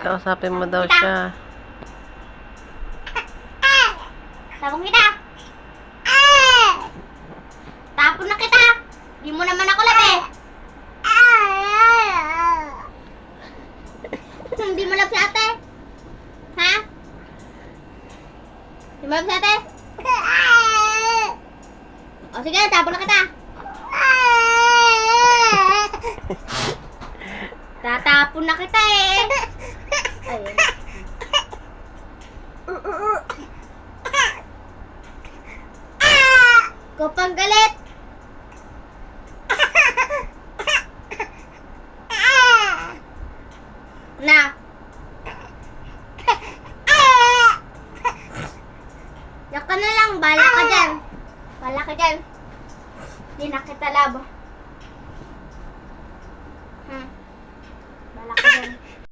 Kausapin mo daw siya. Sabong kita. Tapon na kita. Di mo naman ako labi. Hindi mo love si ate. Ha? Di mo love si ate? O sige, tapon na kita. Tatapon na kita eh. Ayun. Kapag galit. Na. Yak ka na lang, bala ka dyan. Bala ka dyan. Hindi na kita labo. Bala ka dyan.